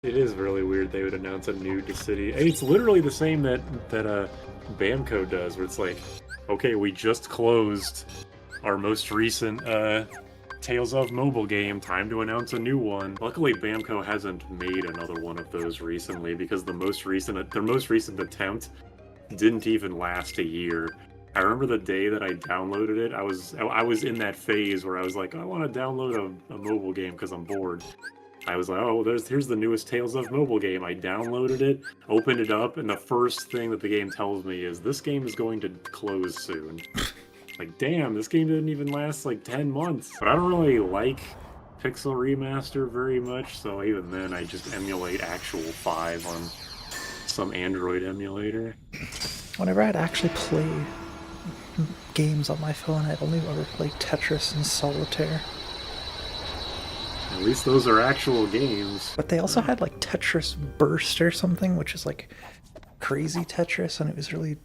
It is really weird they would announce a new Decity. It's literally the same that Bamco does, where it's like, okay, we just closed our most recent Tales of mobile game, time to announce a new one. Luckily, Bamco hasn't made another one of those recently because their most recent attempt didn't even last a year. I remember the day that I downloaded it, I was in that phase where I was like, I want to download a mobile game because I'm bored. I was like, oh, here's the newest Tales of mobile game. I downloaded it, opened it up, and the first thing that the game tells me is this game is going to close soon. Like, damn, this game didn't even last like 10 months. But I don't really like Pixel Remaster very much, so even then I just emulate actual 5 on some Android emulator. Whenever I'd actually play games on my phone, I'd only ever play Tetris and Solitaire. At least those are actual games. But they also had like Tetris Burst or something, which is like crazy Tetris, and it was really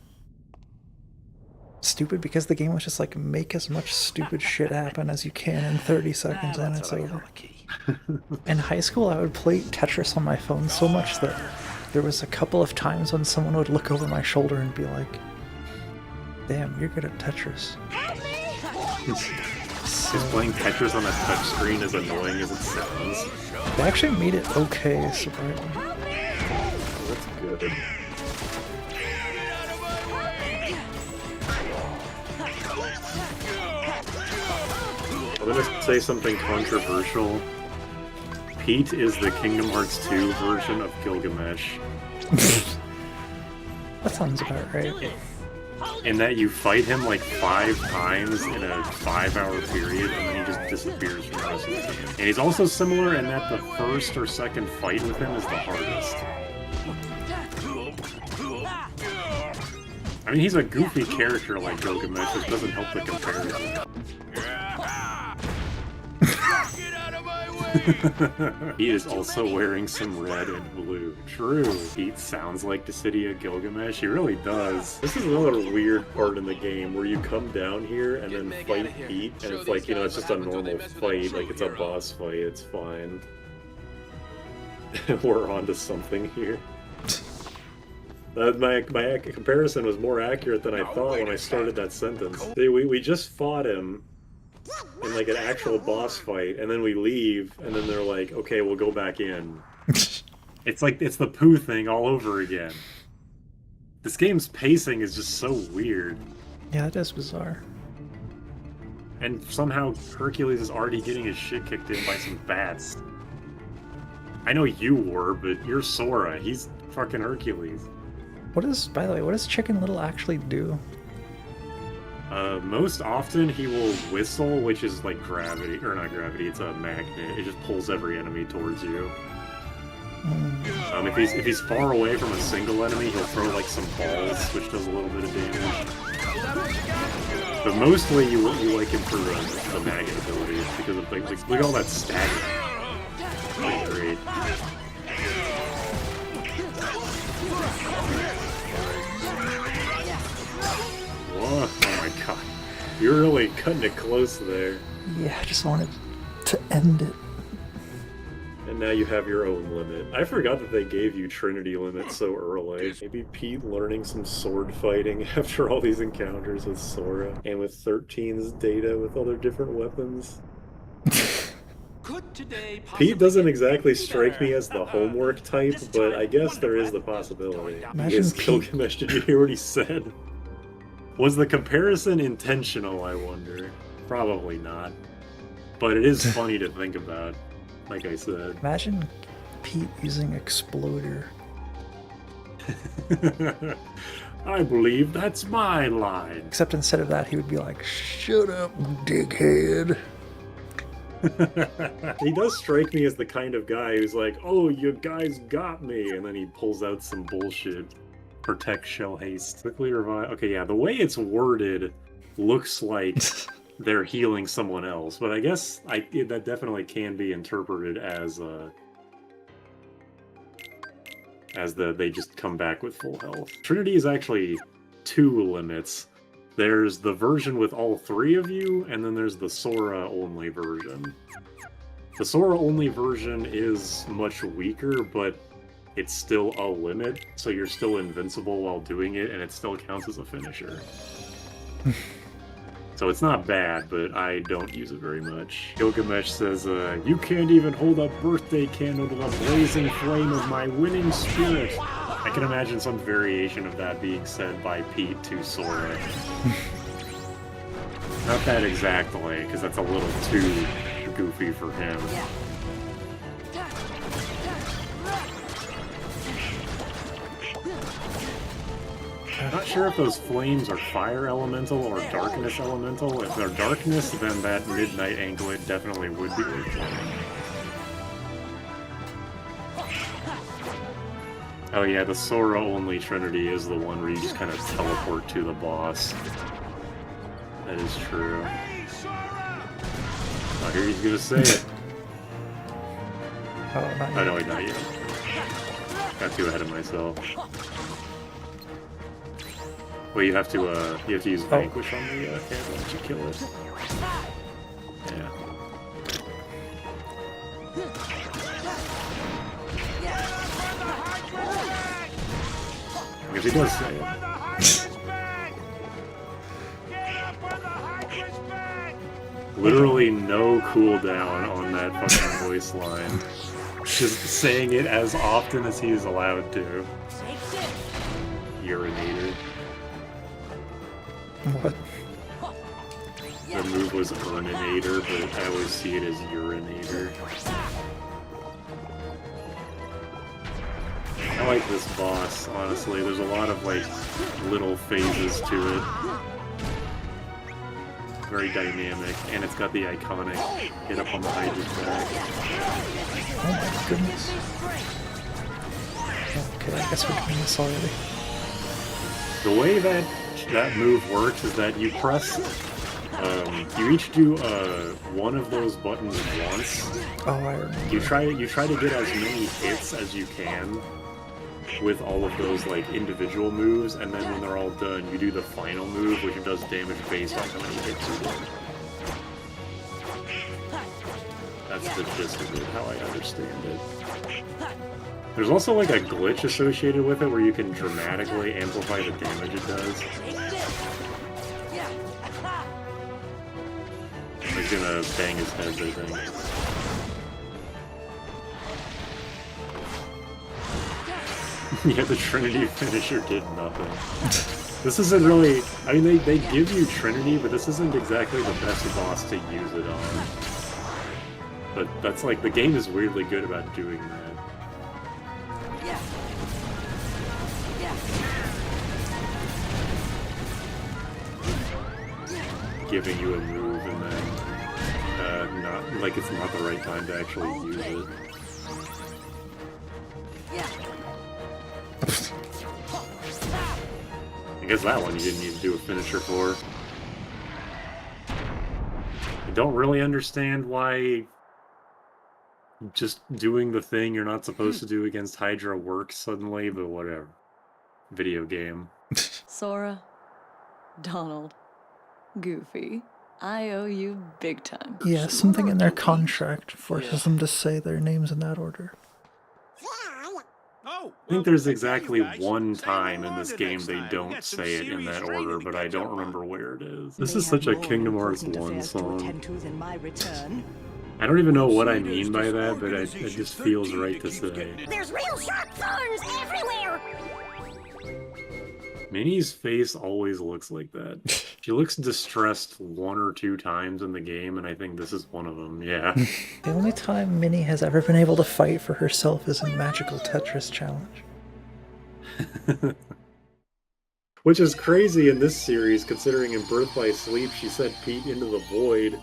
stupid because the game was just like, make as much stupid shit happen as you can in 30 seconds and it's over. In high school, I would play Tetris on my phone so much that there was a couple of times when someone would look over my shoulder and be like, damn, you're good at Tetris. Just playing Tetris on a touchscreen as annoying as it sounds. They actually made it okay, surprisingly. Oh, that's good. I'm gonna say something controversial. Pete is the Kingdom Hearts 2 version of Gilgamesh. That sounds about right. In that you fight him like 5 times in a 5-hour period, and then he just disappears from the rest of the game. And he's also similar in that the first or second fight with him is the hardest. I mean, he's a goofy character like Gilgamesh, which doesn't help the comparison. He is also wearing some red and blue. True. Pete sounds like Dissidia Gilgamesh. He really does. This is another weird part in the game where you come down here and then fight Pete, and it's like, you know, it's just a normal fight. Like, it's a boss fight. It's fine. We're on to something here. My comparison was more accurate than I thought when I started that sentence. See, we just fought him in like an actual boss fight, and then we leave, and then they're like, okay, we'll go back in. It's like, it's the poo thing all over again. This game's pacing is just so weird. Yeah, that is bizarre. And somehow Hercules is already getting his shit kicked in by some bats. I know you were, but you're Sora. He's fucking Hercules. By the way, what does Chicken Little actually do? Most often he will whistle, which is like gravity, or not gravity, it's a magnet. It just pulls every enemy towards you. If he's far away from a single enemy, he'll throw like some balls, which does a little bit of damage. But mostly you like him for the magnet ability, because of like look at all that staggering. Really great. Whoa, oh my god. You're really cutting it close there. Yeah, I just wanted to end it. And now you have your own limit. I forgot that they gave you Trinity limit so early. Maybe Pete learning some sword fighting after all these encounters with Sora, and with 13's data with other different weapons. Pete doesn't exactly strike me as the homework type, but I guess there is the possibility. Imagine Gilgamesh, did you hear what he said? Was the comparison intentional, I wonder? Probably not. But it is funny to think about, like I said. Imagine Pete using Exploder. I believe that's my line. Except instead of that, he would be like, shut up, dickhead. He does strike me as the kind of guy who's like, oh, you guys got me, and then he pulls out some bullshit. Protect shell haste. Quickly revive. Okay, yeah, the way it's worded looks like they're healing someone else, but I guess that definitely can be interpreted as they just come back with full health. Trinity is actually 2 limits. There's the version with all 3 of you, and then there's the Sora only version. The Sora only version is much weaker, but it's still a limit, so you're still invincible while doing it, and it still counts as a finisher. So it's not bad, but I don't use it very much. Gilgamesh says, you can't even hold a birthday candle to the blazing flame of my winning spirit. I can imagine some variation of that being said by Pete to Sora. Not that exactly, because that's a little too goofy for him. I'm not sure if those flames are fire elemental or darkness elemental. If they're darkness, then that midnight anklet definitely would be worth playing. Oh yeah, the Sora only Trinity is the one where you just kind of teleport to the boss. That is true. Oh, here he's gonna say it. Oh, not yet. Oh no, not yet. Got too ahead of myself. Well, you have to use Vanquish on the candle once you kill it. Yeah. Because he does say it. Literally no cooldown on that fucking voice line. Just saying it as often as he is allowed to. Urinator. What? The move was Urninator, but I always see it as Urinator. I like this boss, honestly. There's a lot of, like, little phases to it. Very dynamic, and it's got the iconic hit up on the Hydra's back. Oh my goodness. Okay, I guess we're doing this already. The way that move works is that you press, you each do one of those buttons once. Oh, I remember. You try to get as many hits as you can with all of those like individual moves, and then when they're all done, you do the final move, which does damage based on how many hits you did. That's the gist of it, how I understand it. There's also like a glitch associated with it where you can dramatically amplify the damage it does. He's gonna bang his head, I think. Yeah, the Trinity finisher did nothing. This isn't really... I mean, they give you Trinity, but this isn't exactly the best boss to use it on. But that's like, the game is weirdly good about doing that. Giving you a move and then not like it's not the right time to actually use it. I guess that one you didn't need to do a finisher for. I don't really understand why just doing the thing you're not supposed to do against Hydra works suddenly, but whatever. Video game. Sora, Donald, Goofy, I owe you big time. Yeah, something in their contract forces them to say their names in that order. I think there's exactly one time in this game they don't say it in that order, but I don't remember where it is. This is such a Kingdom Hearts 1 song. I don't even know what I mean by that, but it just feels right to say. There's real sharp thorns everywhere! Minnie's face always looks like that. She looks distressed 1 or 2 times in the game, and I think this is one of them, yeah. The only time Minnie has ever been able to fight for herself is in Magical Tetris Challenge. Which is crazy in this series, considering in Birth by Sleep she sent Pete into the void.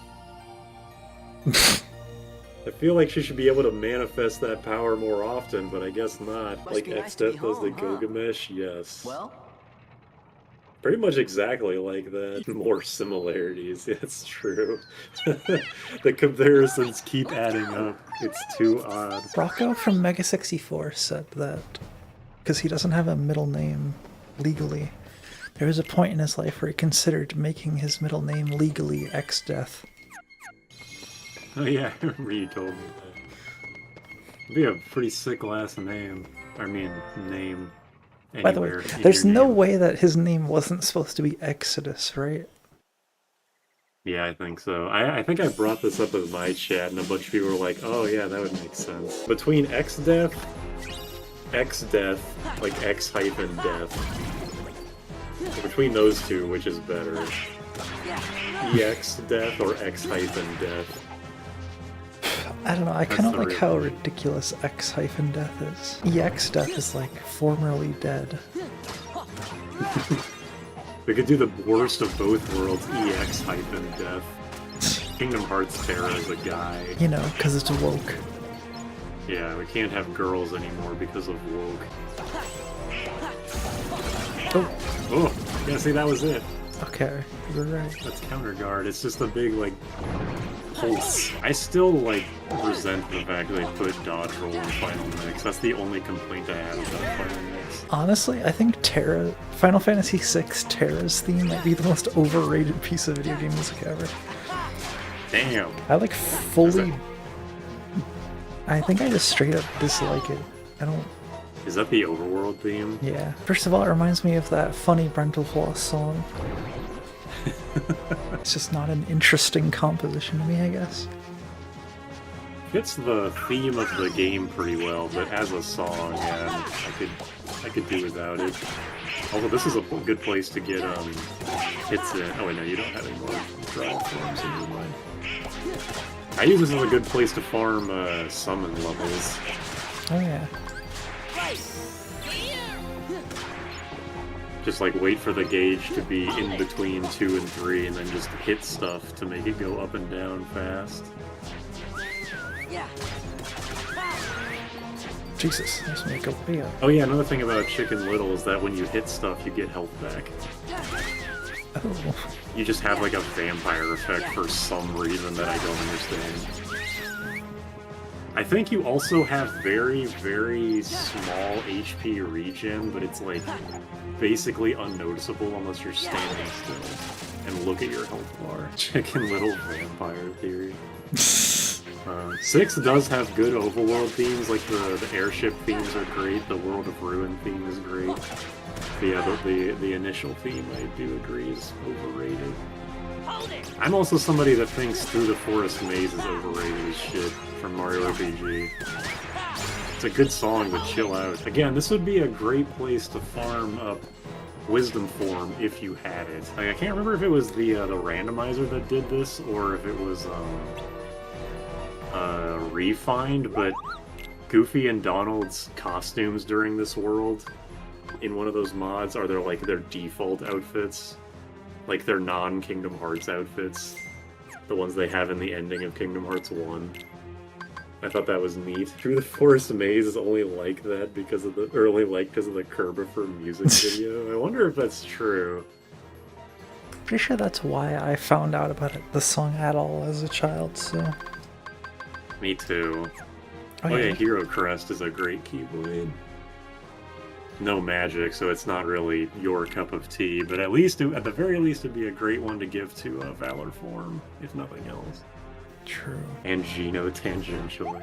I feel like she should be able to manifest that power more often, but I guess not. Like X-Death does the Gilgamesh, yes. Well? Pretty much exactly like that. More similarities, it's true. The comparisons keep adding up. It's too odd. Rocco from Mega 64 said that because he doesn't have a middle name legally, there was a point in his life where he considered making his middle name legally X-Death. Oh yeah, I remember you told me that. It'd be a pretty sick last name. I mean, name. By the way, Anywhere in there's your no name. way that his name wasn't supposed to be Exodus, right? Yeah, I think so. I think I brought this up in my chat, and a bunch of people were like, "Oh yeah, that would make sense." Between X-Death, like X hyphen death. Between those two, which is better? EX death or X hyphen death? I don't know, I kind That's of the like real how question. ridiculous X hyphen death is. EX death is like formerly dead. We could do the worst of both worlds, EX hyphen death. Kingdom Hearts Terra is a guy. You know, because it's woke. Yeah, we can't have girls anymore because of woke. Oh, Oh, yeah, see, that was it. okay, you're right. That's counter guard. It's just a big, like, pulse. I still, like, resent the fact that they put dodge roll in Final Mix. That's the only complaint I have about Final Mix. Honestly, I think Final Fantasy VI Terra's theme might be the most overrated piece of video game music ever. Damn. I like fully... I think I just straight up dislike it. I don't... Is that the overworld theme? Yeah. First of all, it reminds me of that funny Brental Floss song. It's just not an interesting composition to me, I guess. Fits the theme of the game pretty well, but as a song, yeah, I could do without it. Although this is a good place to get hits in. Oh wait, no, you don't have any more drive forms in your mind. I use this as a good place to farm summon levels. Oh yeah. Just like wait for the gauge to be in between 2 and 3, and then just hit stuff to make it go up and down fast. Jesus, let's make a way up. Oh yeah, another thing about Chicken Little is that when you hit stuff, you get health back. Oh. You just have like a vampire effect for some reason that I don't understand. I think you also have very, very small HP regen, but it's like basically unnoticeable unless you're standing still and look at your health bar. Chicken Little vampire theory. 6 does have good overworld themes, like the airship themes are great, the World of Ruin theme is great. But yeah, the initial theme I do agree is overrated. I'm also somebody that thinks Through the Forest Maze is overrated as shit from Mario RPG. It's a good song, but chill out. Again, this would be a great place to farm up Wisdom Form if you had it. Like, I can't remember if it was the randomizer that did this, or if it was Refined, but Goofy and Donald's costumes during this world in one of those mods are their default outfits. Like their non-Kingdom Hearts outfits. The ones they have in the ending of Kingdom Hearts 1. I thought that was neat. Through the Forest Maze is only like that because of the Kerbifer music video. I wonder if that's true. Pretty sure that's why I found out about the song at all as a child, so... Me too. Oh yeah, Hero Crest is a great Keyblade. No magic, so it's not really your cup of tea, but at the very least, it'd be a great one to give to Valor Form, if nothing else. True. And Geno tangentially.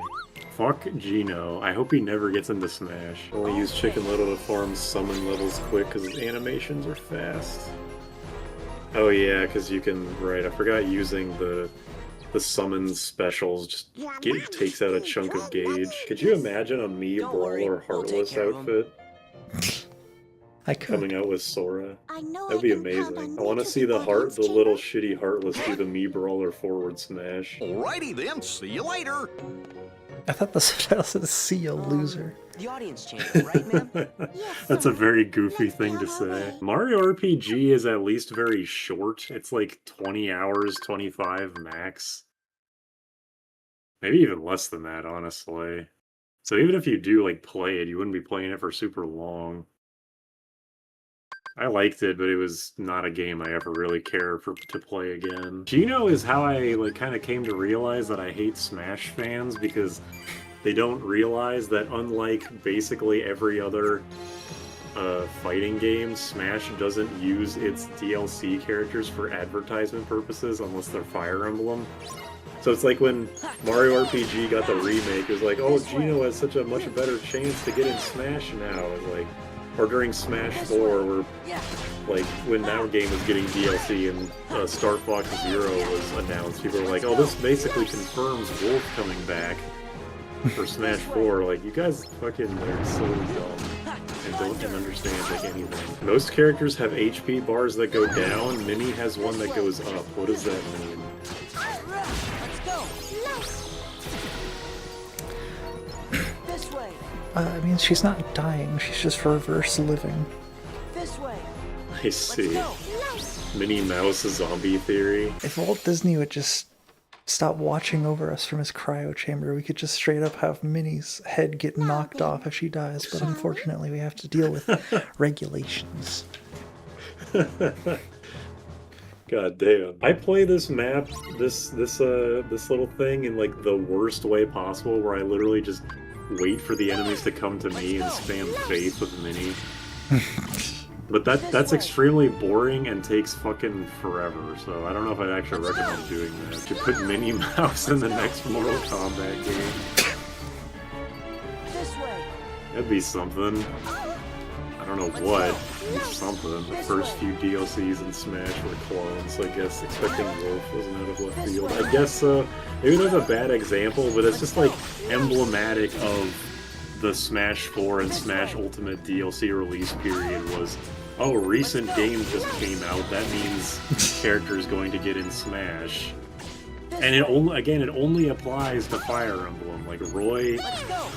Fuck Geno. I hope he never gets into Smash. Only use Chicken Little to farm summon levels quick because his animations are fast. Oh yeah, because you can, right, I forgot using the summon specials just takes out a chunk of gauge. Could you imagine a Mii Brawler Heartless outfit? I could. Coming out with Sora. I know That'd be amazing. I want to see the little shitty Heartless do the Mii Brawler forward smash. Alrighty then, see you later. I thought the subtitle said "See you, loser." The audience changed, right, ma'am? That's a very goofy thing to say. Mario RPG is at least very short. It's like 20 hours, 25 max. Maybe even less than that, honestly. So even if you do like play it, you wouldn't be playing it for super long. I liked it, but it was not a game I ever really care to play again. Geno is how I kind of came to realize that I hate Smash fans, because they don't realize that unlike basically every other fighting game, Smash doesn't use its DLC characters for advertisement purposes unless they're Fire Emblem. So it's like when Mario RPG got the remake, it was like, oh, Geno has such a much better chance to get in Smash now. It's like, or during Smash 4, where like when that game was getting DLC and Star Fox Zero was announced, people were like, oh, this basically confirms Wolf coming back for Smash 4. Like, you guys fucking are so dumb and don't understand like anything. Most characters have HP bars that go down. Minnie has one that goes up. What does that mean? I mean, she's not dying, she's just reverse living. I see. Minnie Mouse zombie theory. If Walt Disney would just stop watching over us from his cryo chamber, we could just straight up have Minnie's head get knocked off if she dies, but unfortunately we have to deal with regulations. God damn. I play this map, this little thing in like the worst way possible, where I literally just wait for the enemies to come to me and spam faith with Minnie. But that's extremely boring and takes fucking forever, so I don't know if I'd actually recommend doing that. To put Minnie Mouse in the next Mortal Kombat game. That'd be something. I don't know what. It's something. The first few DLCs in Smash were clones, I guess. Expecting Wolf wasn't out of left field. I guess so. Maybe that's a bad example, but it's just like emblematic of the Smash 4 and Smash Ultimate DLC release period was, oh, recent game just came out, that means character is going to get in Smash. And it only applies to Fire Emblem, like Roy,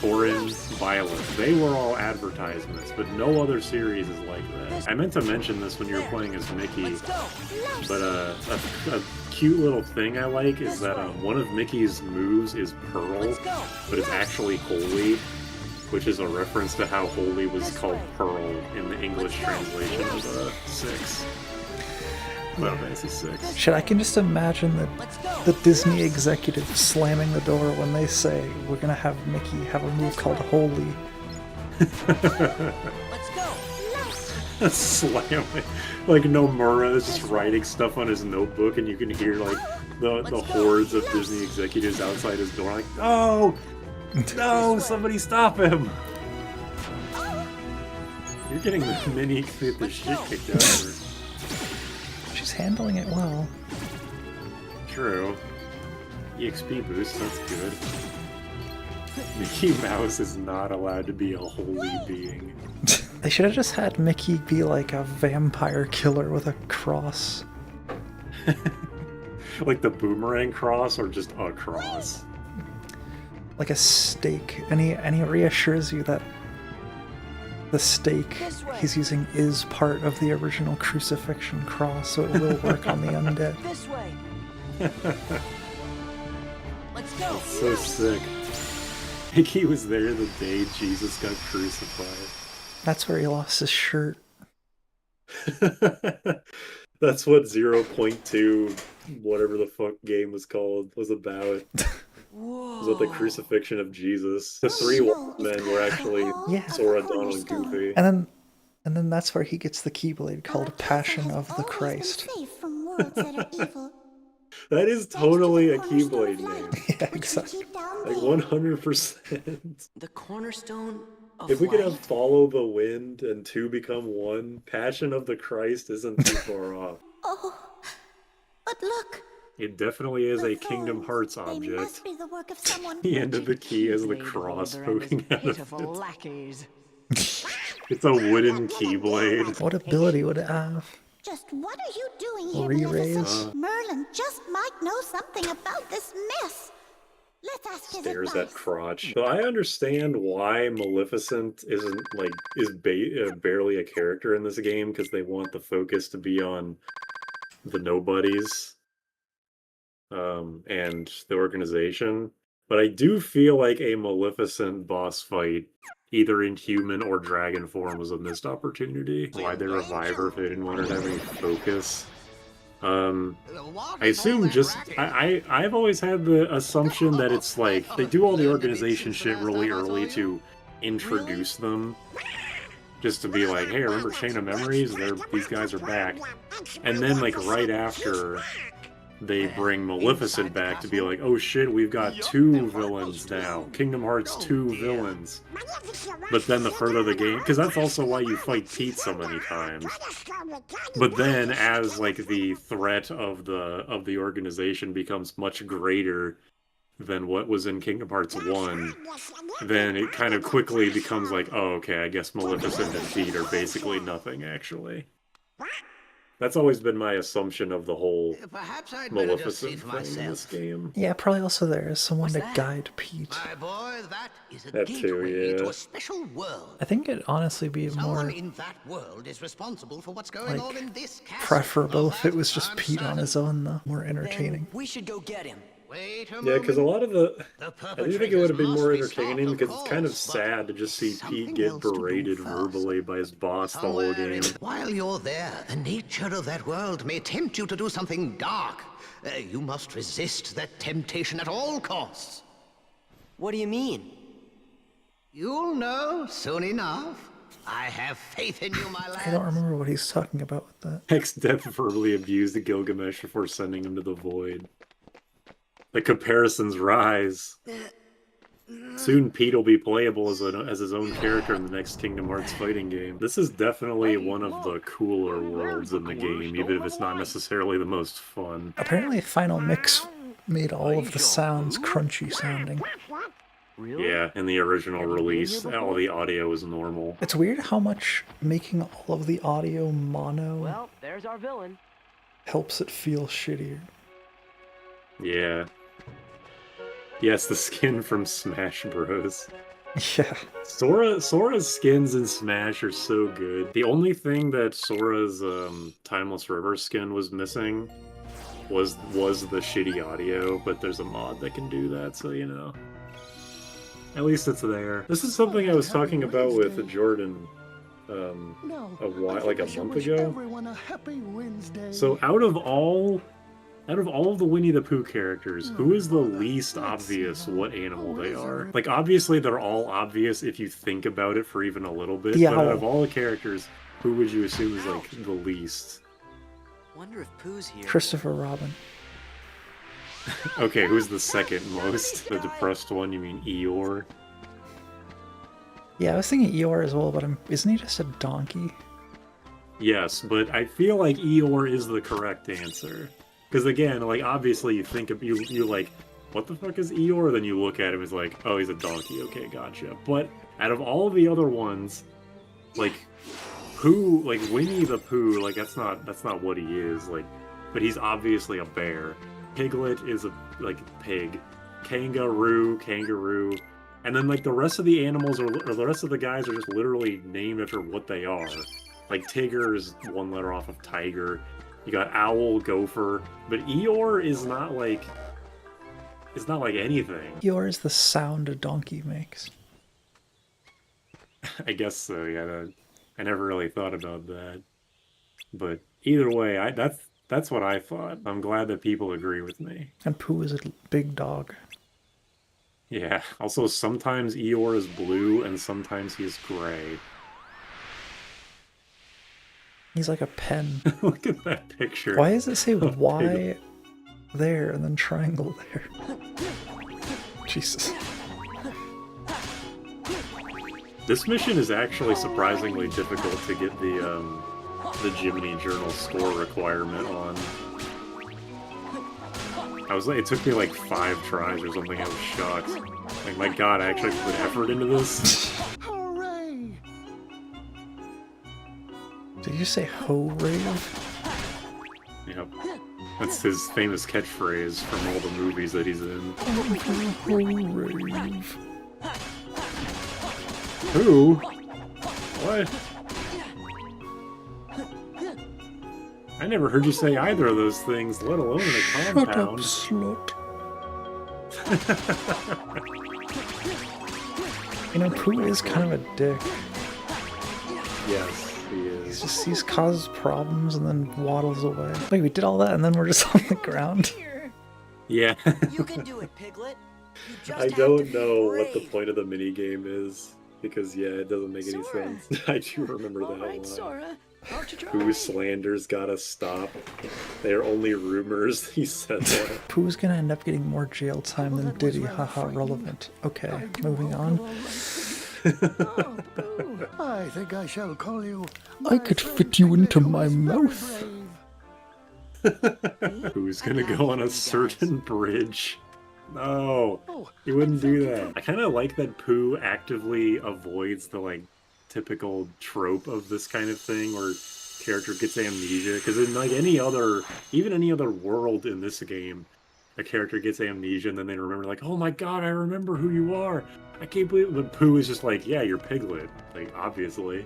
Corrin, Violet. They were all advertisements, but no other series is like that. I meant to mention this when you were playing as Mickey, but a cute little thing I like is that one of Mickey's moves is Pearl, but it's actually Holy, which is a reference to how Holy was called Pearl in the English translation of 6. Final Fantasy 6. Shit, I can just imagine the Disney executive slamming the door when they say, we're gonna have Mickey have a move called Holy. Slam it. Like Nomura is just writing stuff on his notebook and you can hear like the hordes of Disney executives outside his door like, no! No! Somebody stop him! You're getting the Minnie get the shit kicked out of her. She's handling it well. True. EXP boost, that's good. Mickey Mouse is not allowed to be a holy being. They should have just had Mickey be like a vampire killer with a cross. Like the boomerang cross or just a cross? Like a stake. And he reassures you that the stake he's using is part of the original crucifixion cross, so it will work on the undead. This way. Let's go. That's so sick. Mickey was there the day Jesus got crucified. That's where he lost his shirt. That's what 0.2, whatever the fuck game was called, was about. Whoa. It was about the crucifixion of Jesus. The three men were actually Sora, Donald, and Goofy. And then that's where he gets the Keyblade called Passion of the Christ. That is totally a Keyblade name. Yeah, exactly. Like 100%. The cornerstone of If we could have light. Follow the Wind and 2 become 1, Passion of the Christ isn't too far off. Oh, but look. It definitely is The a Kingdom Hearts thrones, they object. must be the work of someone The end of the key has the Blade cross holder and his poking out of pitiful it. lackeys. It's a wooden Keyblade. What ability would it have? Just what are you doing here, Re-raise? Maleficent? Merlin just might know something about this mess. Let's ask his Stares advice. at crotch. So I understand why Maleficent is barely a character in this game, because they want the focus to be on the nobodies and the organization. But I do feel like a Maleficent boss fight, either in human or dragon form, was a missed opportunity. Why'd they revive her if they didn't want her to have any focus? I assume just I've always had the assumption that it's like they do all the organization shit really early to introduce them, just to be like, hey, remember Chain of Memories? These guys are back, and then like right after they bring Maleficent back to be like, oh shit, we've got 2 villains now. Kingdom Hearts 2 villains. But then the further the game, because that's also why you fight Pete so many times. But then as like the threat of the organization becomes much greater than what was in Kingdom Hearts 1, then it kind of quickly becomes like, oh, okay, I guess Maleficent and Pete are basically nothing, actually. That's always been my assumption of the whole Maleficent thing in this game. Yeah, probably also there is someone to guide Pete. My boy, that is a That too, gateway yeah. to a special world. I think it'd honestly be Someone more in that world is responsible for what's going on in this castle. preferable Of if it that was just I'm Pete on certain. his own, though. More entertaining. We should go get him. Wait a Yeah, because a moment. lot of the... I do think it would have been more perpetrators must be entertaining, stopped, because of it's kind of course, but sad to just see there's Pete something get else to do berated first. verbally by his boss the whole Somewhere game. while you're there, the nature of that world may tempt you to do something dark. You must resist that temptation at all costs. What do you mean? You'll know soon enough. I have faith in you, my lad. I don't remember what he's talking about with that. Ex-Death verbally abused Gilgamesh before sending him to the void. The comparisons rise. Soon Pete will be playable as his own character in the next Kingdom Hearts fighting game. This is definitely one of the cooler worlds in the game, even if it's not necessarily the most fun. Apparently, Final Mix made all of the sounds crunchy sounding. Yeah, in the original release, all the audio is normal. It's weird how much making all of the audio mono Well, there's our villain. helps it feel shittier. Yeah. Yes, the skin from Smash Bros. Yeah. Sora's skins in Smash are so good. The only thing that Sora's Timeless River skin was missing was the shitty audio, but there's a mod that can do that, so you know. At least it's there. This is something I was talking about with Jordan a while, like a month ago. So out of all of the Winnie the Pooh characters, who is the least obvious what animal they are? Like, obviously they're all obvious if you think about it for even a little bit, The but out owl. of all the characters, who would you assume is, like, the least? Wonder if Pooh's here. Christopher Robin. Okay, who's the second most? The depressed one, you mean Eeyore? Yeah, I was thinking Eeyore as well, but isn't he just a donkey? Yes, but I feel like Eeyore is the correct answer. Because again, like, obviously you think of, you like, what the fuck is Eeyore? Then you look at him, it's like, oh, he's a donkey, okay, gotcha. But out of all of the other ones, like, Pooh, like, Winnie the Pooh, like, that's not what he is, like, but he's obviously a bear. Piglet is a, like, pig. Kangaroo, and then, like, the rest of the animals, or the rest of the guys are just literally named after what they are. Like, Tigger is one letter off of tiger. You got owl, gopher, but Eeyore is not like anything. Eeyore is the sound a donkey makes. I guess so. Yeah, I never really thought about that. But either way, that's what I thought. I'm glad that people agree with me. And Pooh is a big dog. Yeah. Also, sometimes Eeyore is blue and sometimes he's gray. He's like a pen. Look at that picture. Why does it say of Y Piglet. there and then triangle there? Jesus. This mission is actually surprisingly difficult to get the Jiminy Journal score requirement on. It took me like 5 tries or something. I was shocked. Like, my god, I actually put effort into this. Did you say ho rave? Yep. That's his famous catchphrase from all the movies that he's in. Ho rave. Who? What? I never heard you say either of those things, let alone in a Shut up, compound. slut. You know, Pooh is kind of a dick. Yes, he is. He causes problems and then waddles away. Wait, we did all that and then we're just on the ground? Yeah. You can do it, Piglet. You just I have to don't be know what the brave. point of the minigame is, because, yeah, it doesn't make any Sora. sense. I do remember that All a right, lot. Sora. Pooh slanders gotta stop. They are only rumors. He said that. Pooh's gonna end up getting more jail time than Diddy. Haha, relevant. Okay, moving on. I think I shall call you. I could fit you into my mouth. Pooh's gonna go on a certain bridge. No, he wouldn't do that. I kind of like that Pooh actively avoids the like typical trope of this kind of thing where character gets amnesia, because in like even any other world in this game, a character gets amnesia and then they remember like, oh my god, I remember who you are. I can't believe it. But Pooh is just like, yeah, you're Piglet, like obviously.